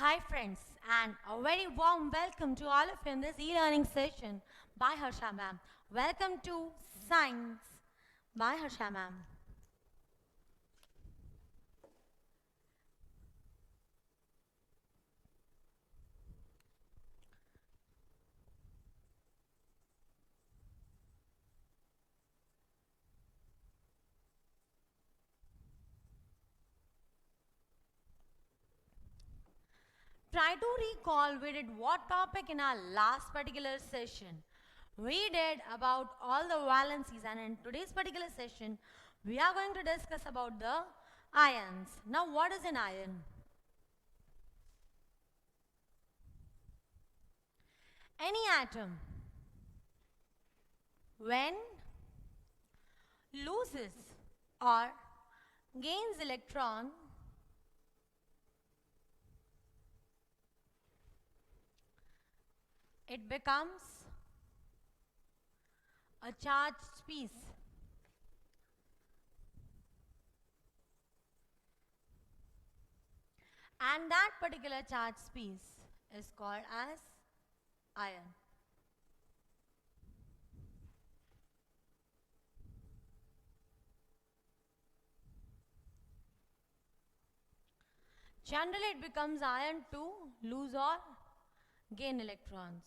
Hi friends, and a very warm welcome to all of you in this e-learning session by Harsha ma'am. Welcome to Science by Harsha ma'am. Try to recall we did what topic in our last particular session. We did about all the valencies, and in today's particular session we are going to discuss about the ions. Now what is an ion? Any atom when loses or gains electron, it becomes a charged piece. And that particular charged piece is called as ion. Generally, it becomes ion to lose or gain electrons.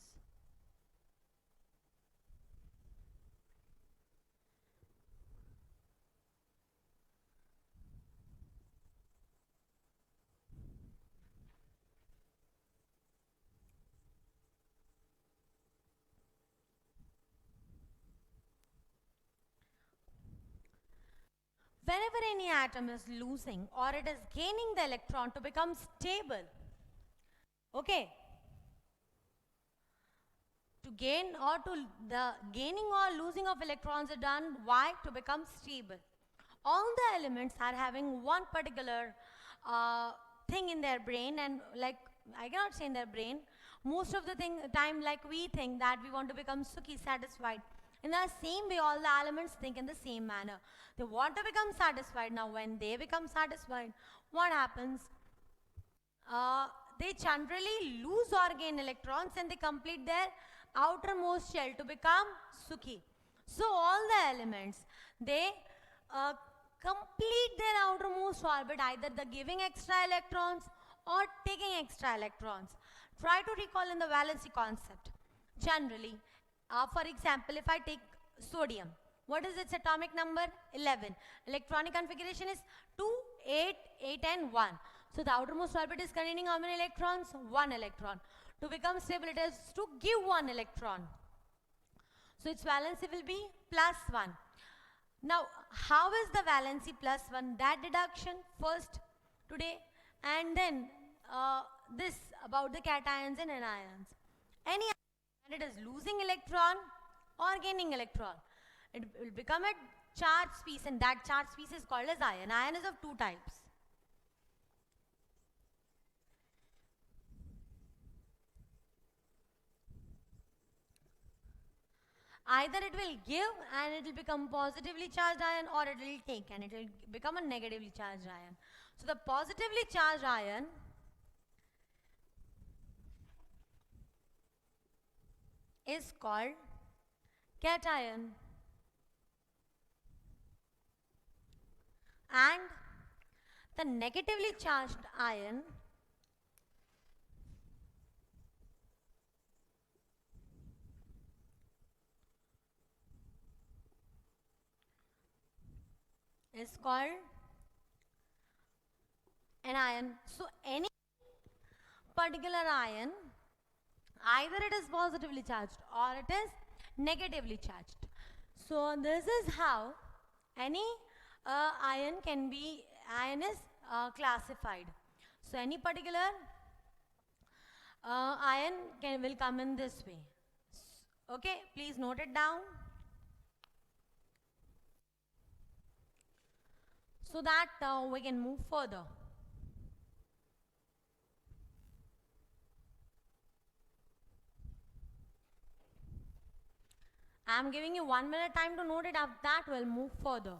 Whenever any atom is losing or it is gaining the electron to become stable, okay, to gain or to the gaining or losing of electrons are done, why? To become stable. All the elements are having one particular thing in their brain, and like I cannot say in their brain, most of the time like we think that we want to become sukhi, satisfied. In the same way, all the elements think in the same manner. They want to become satisfied. Now when they become satisfied, what happens? They generally lose or gain electrons and they complete their outermost shell to become Sukhi. So all the elements, they complete their outermost orbit, either the giving extra electrons or taking extra electrons. Try to recall in the valency concept. Generally, for example, if I take sodium, what is its atomic number? 11. Electronic configuration is 2, 8, 8 and 1. So the outermost orbit is containing how many electrons? 1 electron. To become stable, it has to give 1 electron. So its valency will be plus 1. Now, how is the valency plus 1? That deduction first today, and then this about the cations and anions. Any ion, it is losing electron or gaining electron, it will become a charged piece, and that charged piece is called as ion. Ion is of two types. Either it will give and it will become positively charged ion, or it will take and it will become a negatively charged ion. So the positively charged ion is called cation, and the negatively charged ion is called anion. So any particular ion, either it is positively charged or it is negatively charged. So this is how any ion is classified. So any particular ion will come in this way. Okay, please note it down so that we can move further. I am giving you 1 minute time to note it. After that, we'll move further.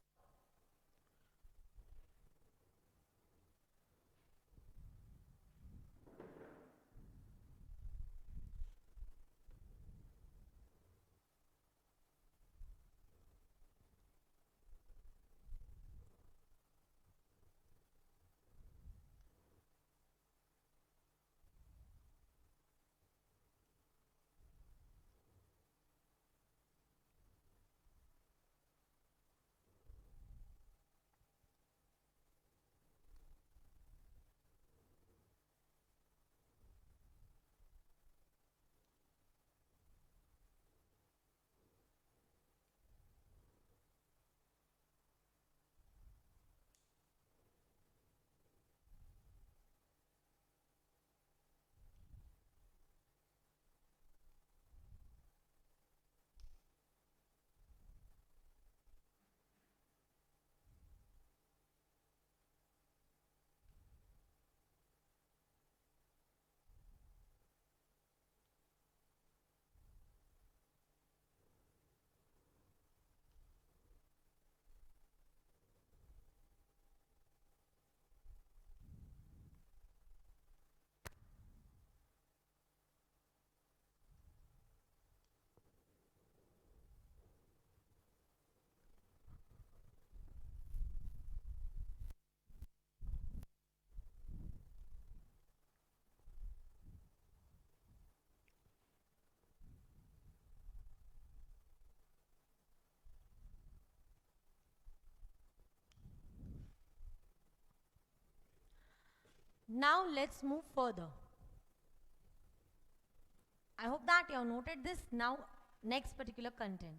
Now let's move further. I hope that you have noted this. Now, next particular content.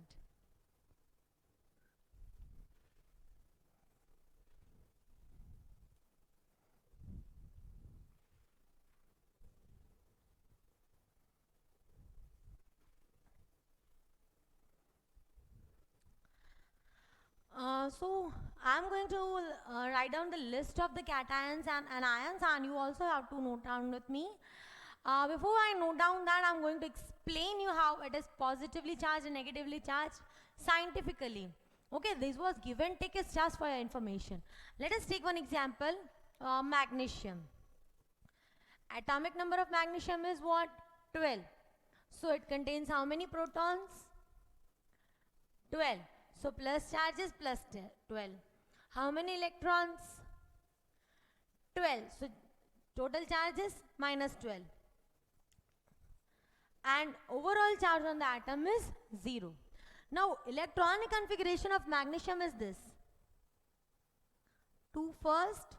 So I'm going to write down the list of the cations and anions, and you also have to note down with me. Before I note down that, I'm going to explain you how it is positively charged and negatively charged scientifically. Okay, this was given take is just for your information. Let us take one example, magnesium. Atomic number of magnesium is what? 12. So it contains how many protons? 12. So plus charge is plus 12. How many electrons? 12. So total charge is minus 12. And overall charge on the atom is 0. Now electronic configuration of magnesium is this. 2 first,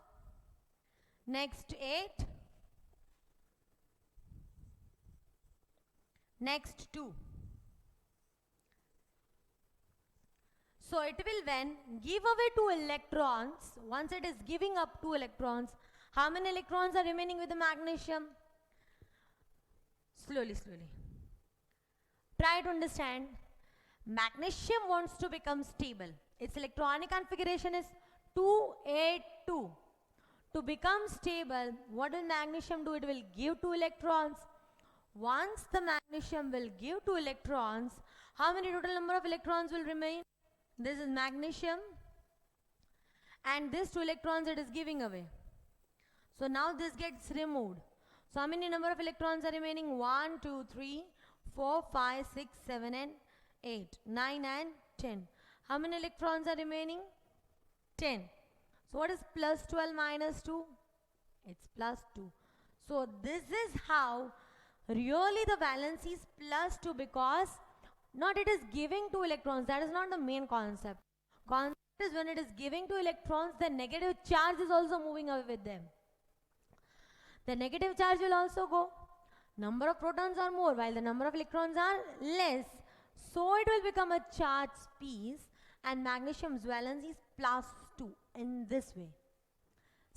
next 8, next 2. So it will then give away 2 electrons. Once it is giving up 2 electrons, how many electrons are remaining with the magnesium? Slowly, slowly. Try to understand. Magnesium wants to become stable. Its electronic configuration is 282. To become stable, what will magnesium do? It will give 2 electrons. Once the magnesium will give 2 electrons, how many total number of electrons will remain? This is magnesium, and these 2 electrons it is giving away. So now this gets removed. So how many number of electrons are remaining? 1, 2, 3, 4, 5, 6, 7 and 8, 9 and 10. How many electrons are remaining? 10. So what is plus 12 minus 2? It's plus 2. So this is how really the valency is plus 2, because not it is giving 2 electrons. That is not the main concept. Concept is when it is giving 2 electrons, the negative charge is also moving away with them. The negative charge will also go. Number of protons are more while the number of electrons are less. So it will become a charged piece, and magnesium's valency is plus 2 in this way.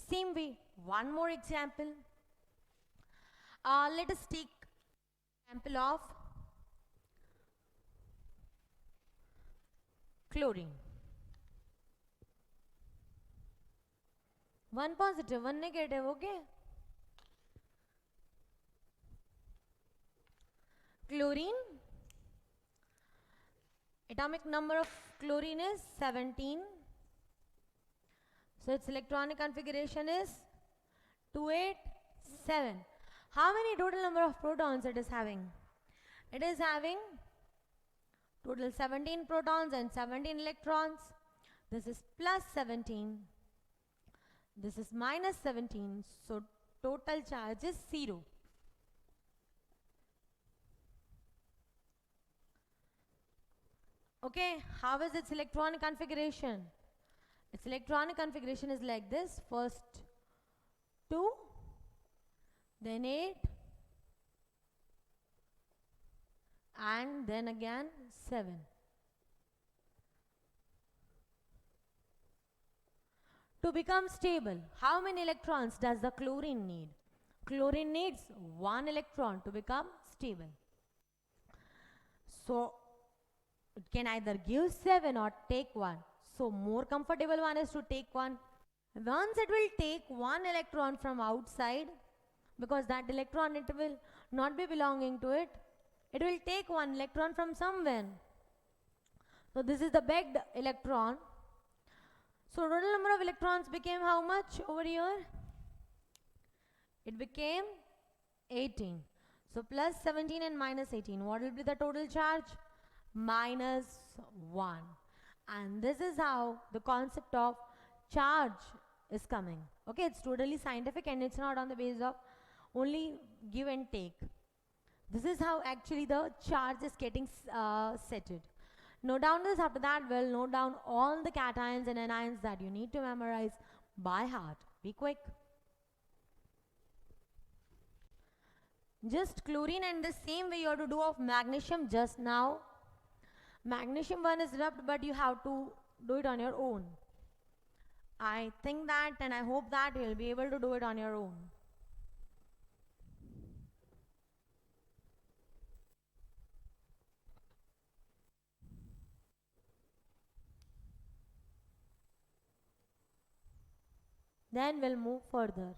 Same way, one more example. Let us take example of chlorine. One positive, one negative, okay? Chlorine, atomic number of chlorine is 17. So its electronic configuration is 287. How many total number of protons it is having? It is having total 17 protons and 17 electrons. This is plus 17. This is minus 17. So total charge is 0. Okay, how is its electronic configuration? Its electronic configuration is like this. First 2, then 8, and then again 7. To become stable, how many electrons does the chlorine need? Chlorine needs 1 electron to become stable. So it can either give 7 or take 1. So more comfortable one is to take 1. Once it will take 1 electron from outside, because that electron it will not be belonging to it, it will take 1 electron from somewhere. So this is the begged electron. So total number of electrons became how much over here? It became 18. So plus 17 and minus 18. What will be the total charge? Minus 1. And this is how the concept of charge is coming. Okay, it's totally scientific and it's not on the basis of only give and take. This is how actually the charge is getting setted. Note down this. After that, we'll note down all the cations and anions that you need to memorize by heart. Be quick. Just chlorine, and the same way you have to do of magnesium just now. Magnesium one is rubbed, but you have to do it on your own. I think that and I hope that you'll be able to do it on your own. Then we'll move further.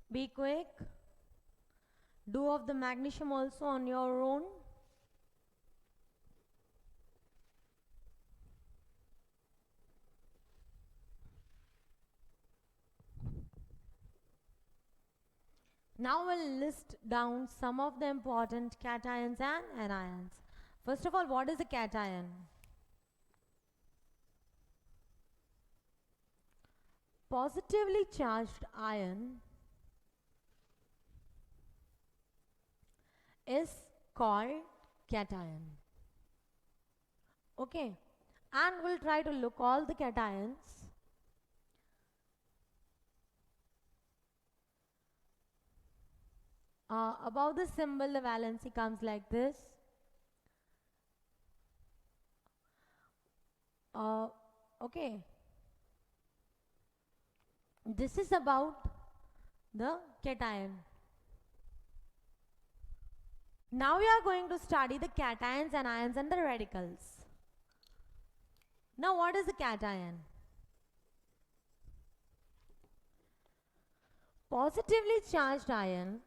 Be quick. Do of the magnesium also on your own. Now we'll list down some of the important cations and anions. First of all, what is a cation? Positively charged ion is called cation. Okay, and we'll try to look all the cations. Above the symbol, the valency comes like this. Okay. This is about the cation. Now we are going to study the cations, anions and the radicals. Now what is a cation? Positively charged ion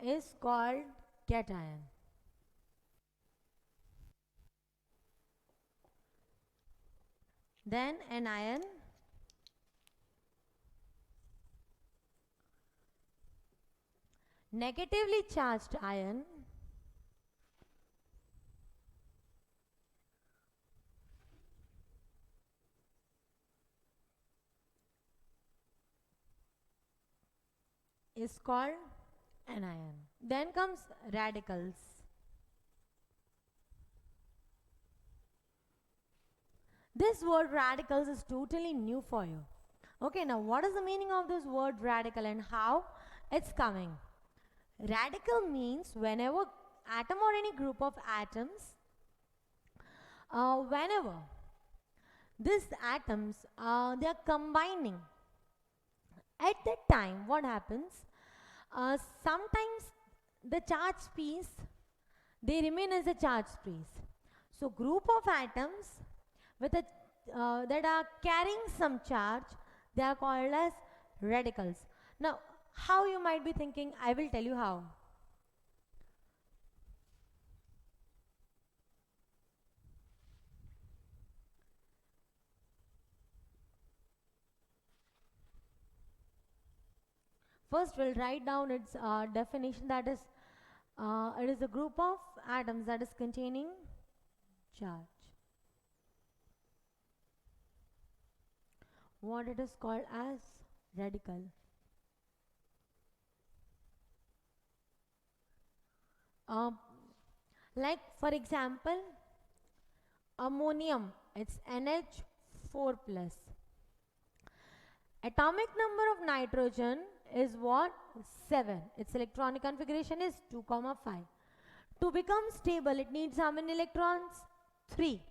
is called cation. Then anion negatively charged ion is called anion. Then comes radicals. This word radicals is totally new for you. Okay, now what is the meaning of this word radical and how it's coming? Radical means whenever atom or any group of atoms, whenever these atoms they are combining, at that time what happens? Sometimes the charge piece they remain as a charge piece. So group of atoms with a that are carrying some charge, they are called as radicals. Now how you might be thinking, I will tell you how. First we'll write down its definition, that is it is a group of atoms that is containing charge. What it is called as radical. Uh, like for example, ammonium, it's NH4 plus. Atomic number of nitrogen is what? 7. Its electronic configuration is 2, 5. To become stable, it needs how many electrons? 3.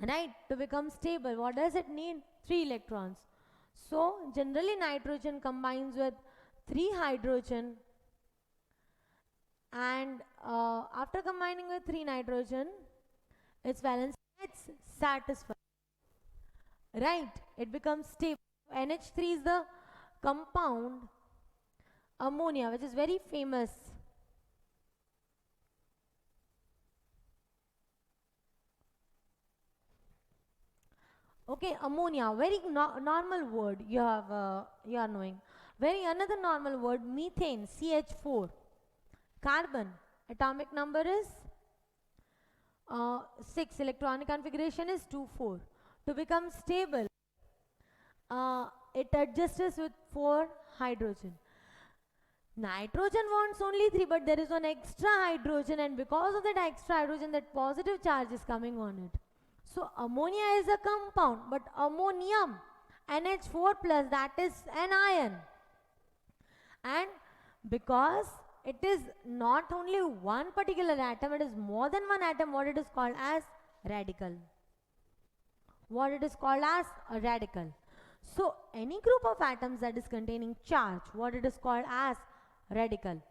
Right? To become stable, what does it need? 3 electrons. So, generally nitrogen combines with 3 hydrogen, and after combining with 3 nitrogen, its valence gets satisfied. Right? It becomes stable. NH3 is the compound ammonia, which is very famous. Okay, ammonia, very normal word you are knowing. Very another normal word, methane, CH4. Carbon, atomic number is 6. Electronic configuration is 2, 4. To become stable, it adjusts with 4 hydrogen. Nitrogen wants only 3, but there is one extra hydrogen, and because of that extra hydrogen, that positive charge is coming on it. So ammonia is a compound, but ammonium, NH4 plus, that is an ion. And because it is not only one particular atom, it is more than one atom, what it is called as radical. What it is called as a radical. So any group of atoms that is containing charge, what it is called as radical.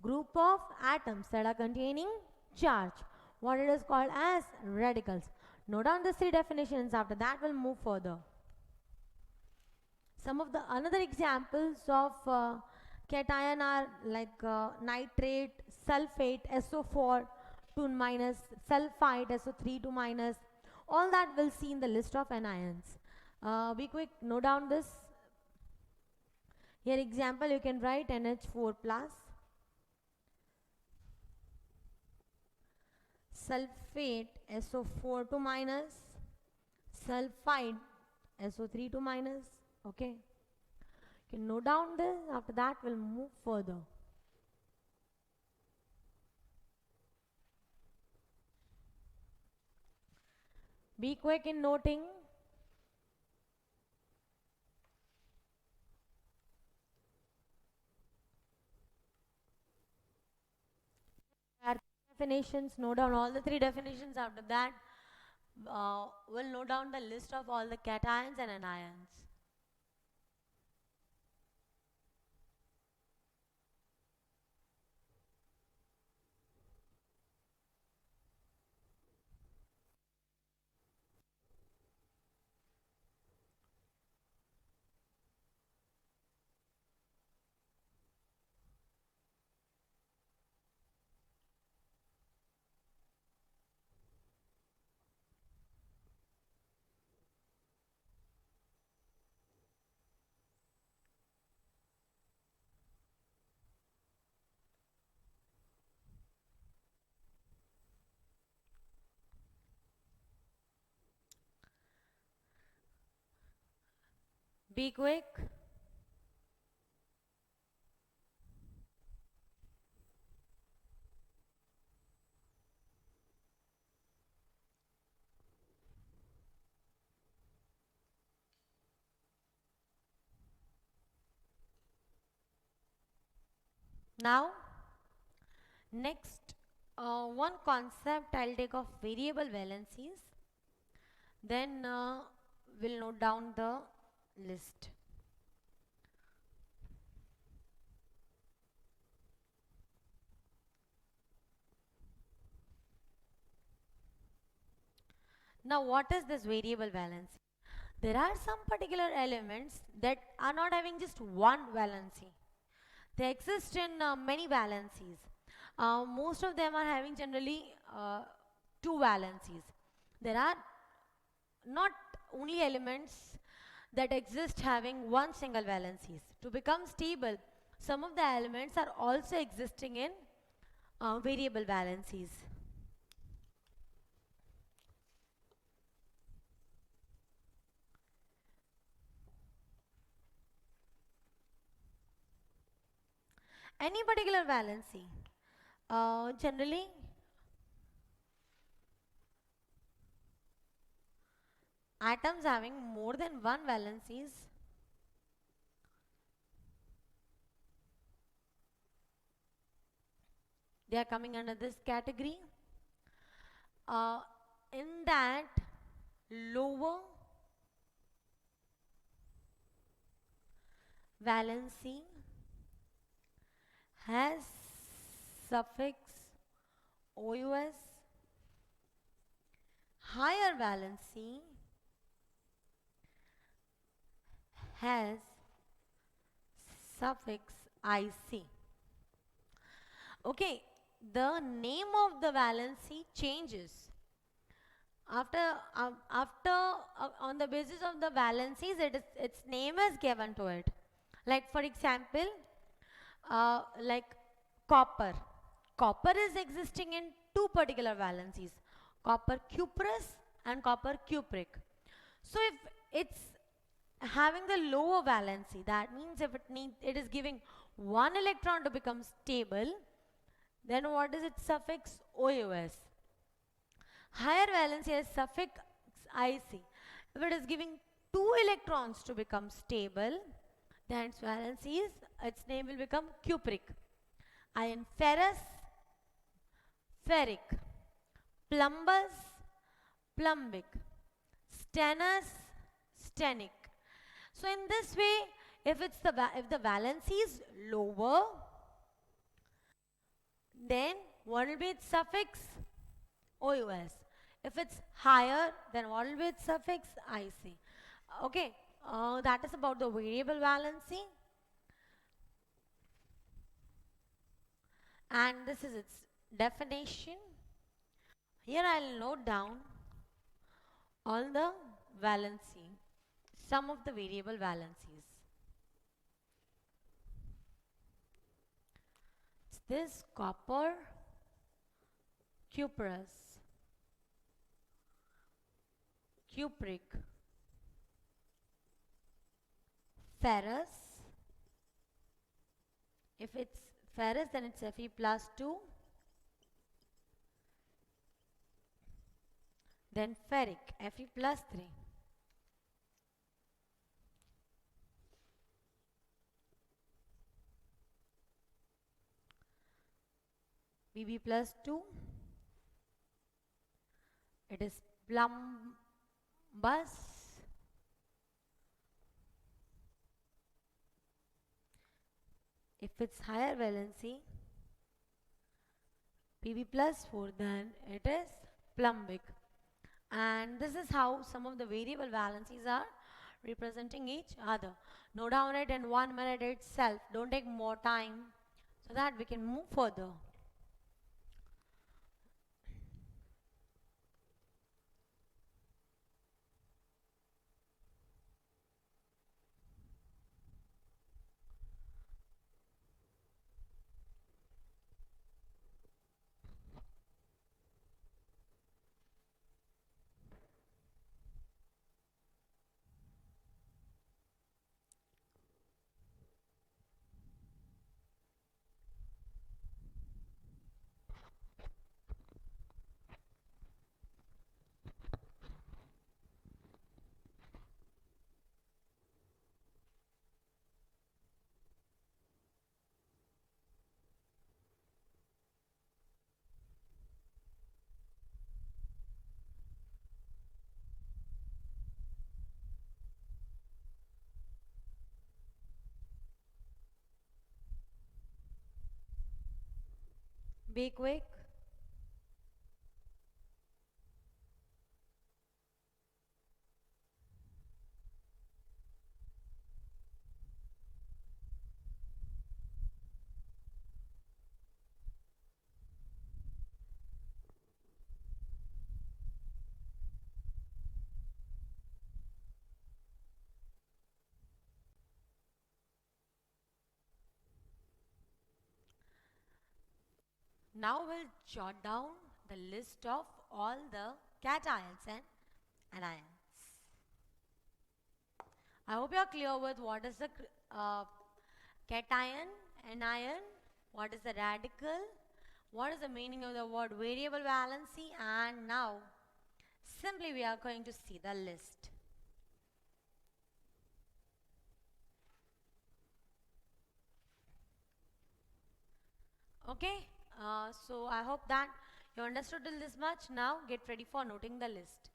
Group of atoms that are containing charge, what it is called as radicals. Note down the 3 definitions. After that we'll move further. Some of the another examples of cation are like nitrate, sulfate, SO4 2 minus, sulfite, SO3 2 minus. All that we'll see in the list of anions. Be quick, note down this. Here example, you can write NH4 plus, sulfate, SO4 2 minus, sulfide, SO3 2 minus. Okay. You can note down this. After that we'll move further. Be quick in noting. Definitions, note down all the 3 definitions. After that we'll note down the list of all the cations and anions. Be quick. Now, next one concept I'll take of variable valencies. Then we'll note down the list. Now, what is this variable valency? There are some particular elements that are not having just one valency. They exist in many valencies. Most of them are having generally 2 valencies. There are not only elements that exist having one single valencies. To become stable, some of the elements are also existing in variable valencies. Any particular valency Generally, atoms having more than one valencies they are coming under this category. In that, lower valency has suffix OUS, higher valency has suffix IC. Okay, the name of the valency changes after on the basis of the valencies its name is given to it. Like for example, like copper. Copper is existing in two particular valencies, copper cuprous and copper cupric. So if it's having the lower valency, that means if it is giving one electron to become stable, then what is its suffix OUS? Higher valency has suffix IC. If it is giving two electrons to become stable, then its valency is, its name will become cupric. Iron ferrous, ferric, plumbous, plumbic, stannous, stannic. So in this way, if the valency is lower, then what will be its suffix? OUS. If it's higher, then what will be its suffix? IC. Okay, that is about the variable valency. And this is its definition. Here I'll note down all the valency, some of the variable valencies. It's this copper, cuprous, cupric, ferrous. If it's ferrous, then it's Fe plus 2. Then ferric, Fe plus 3. Pb plus 2. It is plumbous. If it's higher valency, Pb plus 4, then it is plumbic. And this is how some of the variable valencies are representing each other. Note down it in 1 minute itself. Don't take more time so that we can move further. Be quick. Now we'll jot down the list of all the cations and anions. I hope you are clear with what is the cation, anion, what is the radical, what is the meaning of the word variable valency, and now simply we are going to see the list. Okay, so I hope that you understood till this much. Now get ready for noting the list.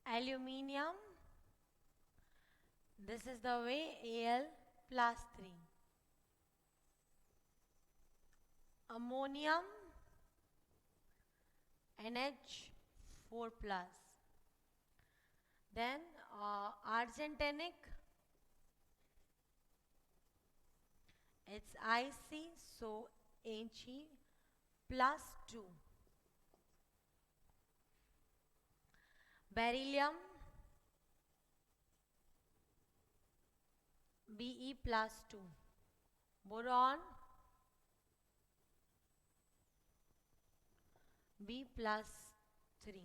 Aluminium, this is the way, Al plus 3. Ammonium, NH4 plus. Then arsenic, it's IC, so He plus 2. Beryllium, Be plus 2. Boron, B plus 3.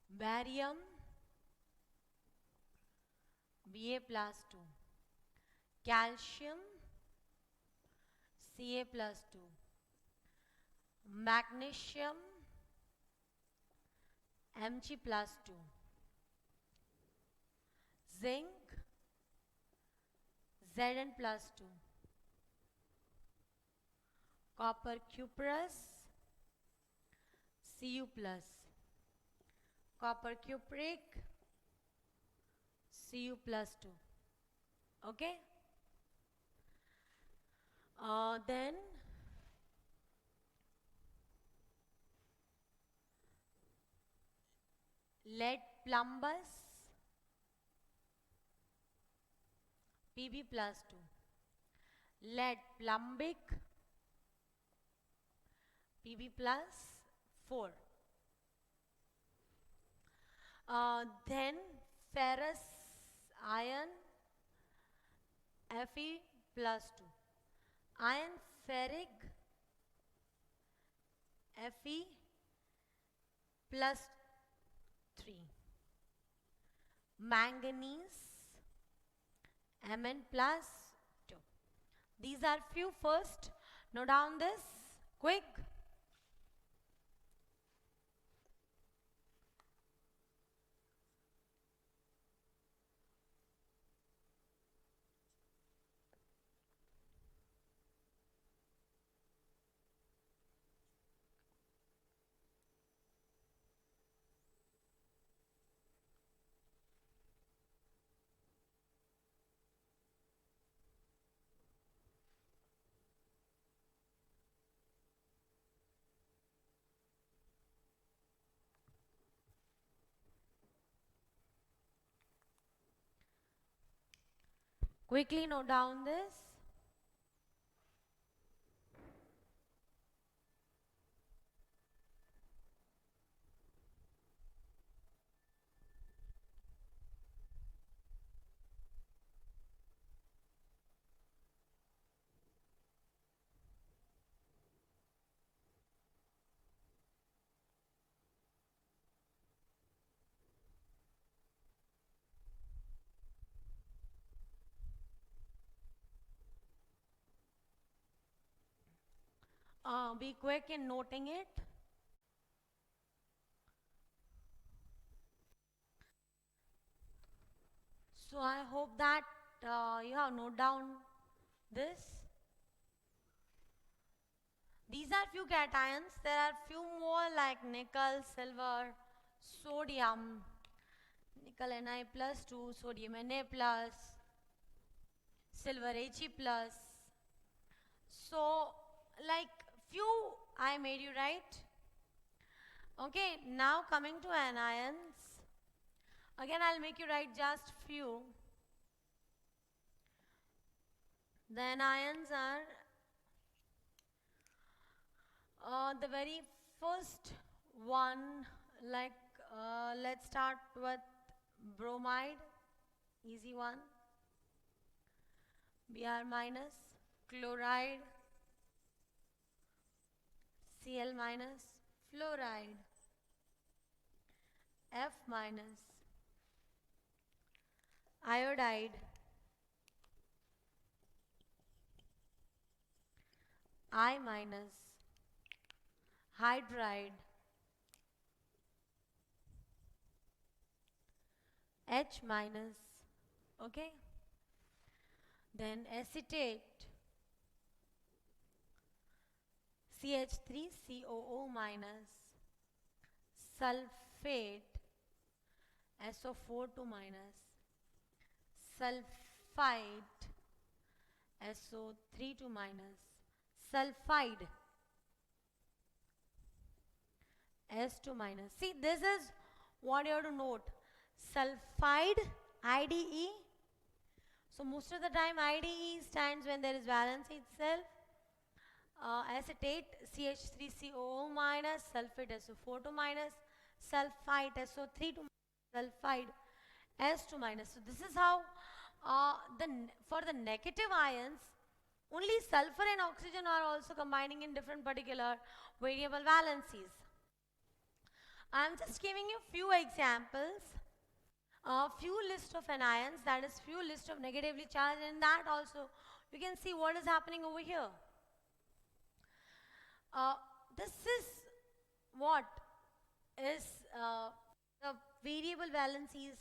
Barium, Ba plus 2. Calcium, Ca plus 2. Magnesium, Mg plus 2. Zinc, Zn plus 2. Copper cuprous, Cu plus. Copper cupric, Cu plus 2. Okay? Then lead plumbus, Pb plus 2. Lead plumbic, Pb plus 4. Then ferrous iron, Fe plus 2. Iron ferric, Fe plus 3. Manganese, Mn plus 2. These are few first. Note down this quick. Quickly note down this. Be quick in noting it. So I hope that you have noted down this. These are few cations. There are few more like nickel, silver, sodium, nickel Ni plus 2, sodium Na plus, silver He plus. So like few I made you write. Okay, now coming to anions. Again I'll make you write just few. The anions are the very first one, like let's start with bromide, easy one, Br minus, chloride, Cl minus, fluoride, F minus, iodide, I minus, hydride, H minus, okay? Then acetate, CH3COO minus, sulfate, SO4 2 minus, sulfite, SO3 2 minus, sulfide, S2 minus. See, this is what you have to note. Sulfide, IDE. So most of the time IDE stands when there is valency itself. Acetate, CH3COO minus, sulfate, SO4 2 minus, sulfite, SO3 2 sulfide, S2 minus. So this is how for the negative ions, only sulfur and oxygen are also combining in different particular variable valencies. I'm just giving you few examples, few list of anions, that is few list of negatively charged, and that also you can see what is happening over here. This is what is the variable valencies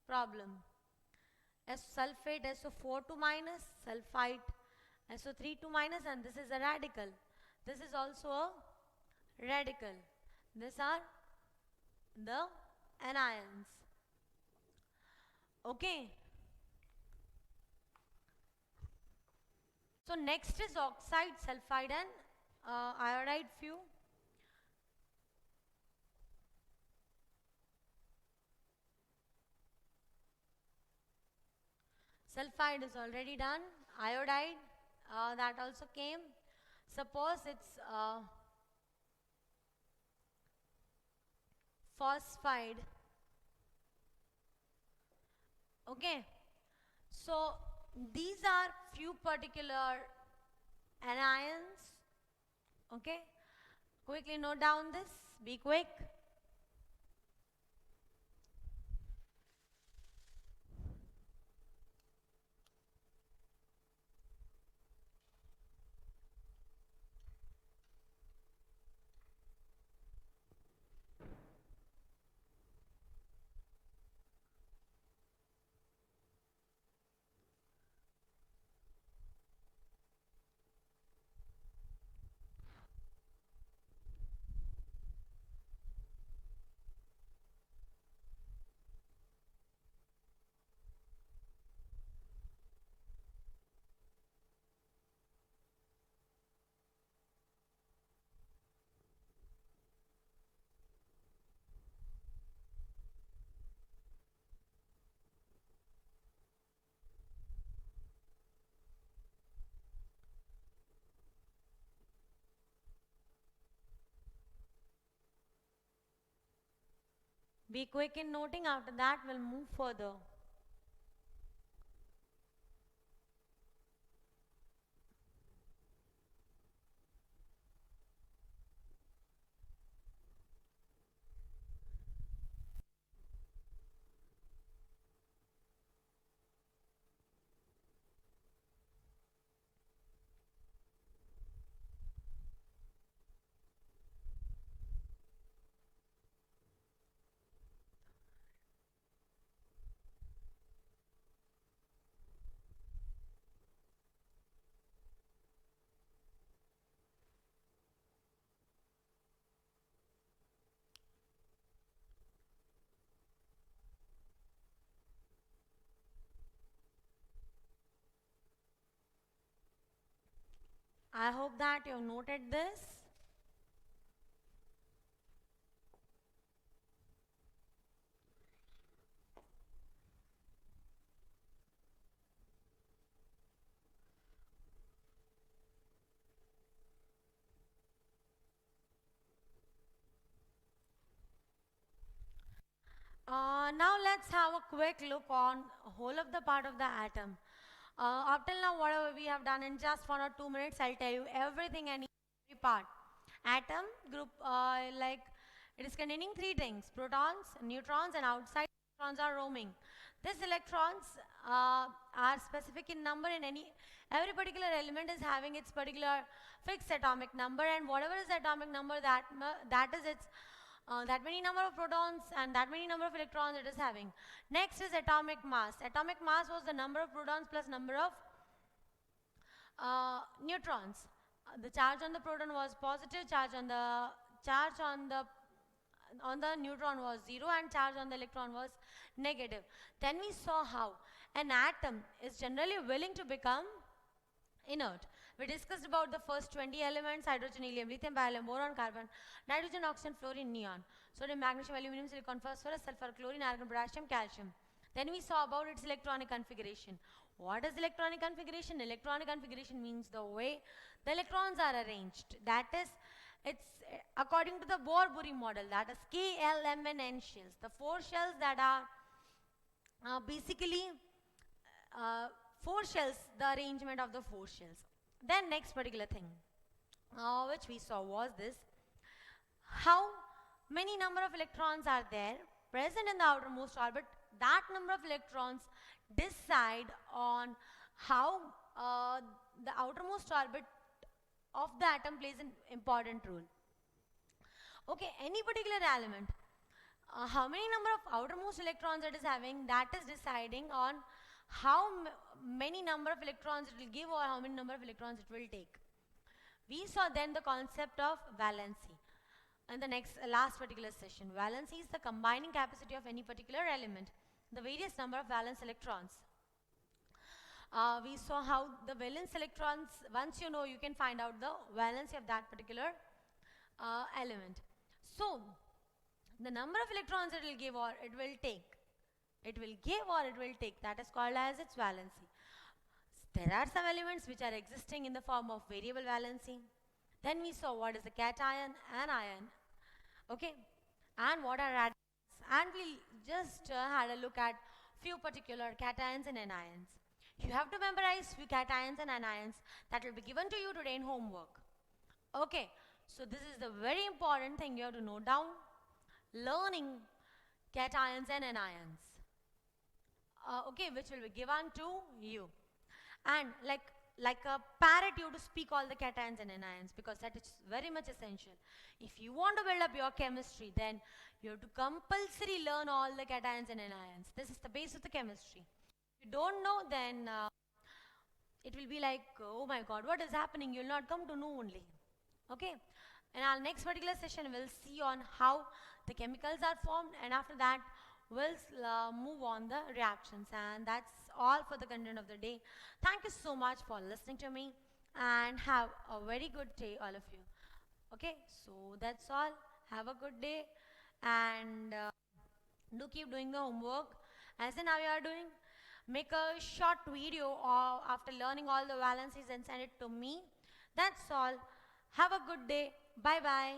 problem. As sulfate, SO4 2 minus, sulfite, SO3 2 minus, and this is a radical. This is also a radical. These are the anions. Okay. So next is oxide, sulfide and iodide few. Sulfide is already done. Iodide, that also came. Suppose it's phosphide. Okay. So these are few particular anions. Okay. Quickly note down this. Be quick. Be quick in noting, after that we'll move further. I hope that you noted this. Now let's have a quick look on whole of the part of the atom. Up till now, whatever we have done in just 1 or 2 minutes, I'll tell you everything and every part. Atom group, like it is containing three things: protons, neutrons, and outside electrons are roaming. These electrons are specific in number, and every particular element is having its particular fixed atomic number, and whatever is the atomic number, that is its that many number of protons and that many number of electrons it is having. Next is atomic mass. Atomic mass was the number of protons plus number of neutrons. The charge on the proton was positive, charge on the neutron was 0, and charge on the electron was negative. Then we saw how an atom is generally willing to become inert. We discussed about the first 20 elements: hydrogen, helium, lithium, beryllium, boron, carbon, nitrogen, oxygen, fluorine, neon, sodium, magnesium, aluminum, silicon, phosphorus, sulfur, chlorine, argon, potassium, calcium. Then we saw about its electronic configuration. What is electronic configuration? Electronic configuration means the way the electrons are arranged. That is, it's according to the Bohr-Bury model, that is K, L, M, and N shells. The four shells that are basically four shells, the arrangement of the four shells. Then next particular thing which we saw was this: how many number of electrons are there present in the outermost orbit. That number of electrons decide on how the outermost orbit of the atom plays an important role. Okay, any particular element, how many number of outermost electrons it is having, that is deciding on how many number of electrons it will give or how many number of electrons it will take. We saw then the concept of valency in the last particular session. Valency is the combining capacity of any particular element, the various number of valence electrons. We saw how the valence electrons, once you know, you can find out the valency of that particular element. So the number of electrons it will give or it will take, it will give or it will take, that is called as its valency. There are some elements which are existing in the form of variable valency. Then we saw what is a cation, anion, okay, and what are atoms, and we just had a look at few particular cations and anions. You have to memorize few cations and anions that will be given to you today in homework. Okay, so this is the very important thing you have to note down: learning cations and anions. Okay, which will be given to you, and like a parrot you have to speak all the cations and anions, because that is very much essential. If you want to build up your chemistry, then you have to compulsory learn all the cations and anions. This is the base of the chemistry. If you don't know, then it will be like, oh my god, what is happening? You will not come to know only. Okay, in our next particular session we'll see on how the chemicals are formed, and after that we'll move on the reactions. And that's all for the content of the day. Thank you so much for listening to me, and have a very good day, all of you. Okay, so that's all. Have a good day, and do keep doing the homework as in how you are doing. Make a short video after learning all the valencies and send it to me. That's all. Have a good day. Bye bye.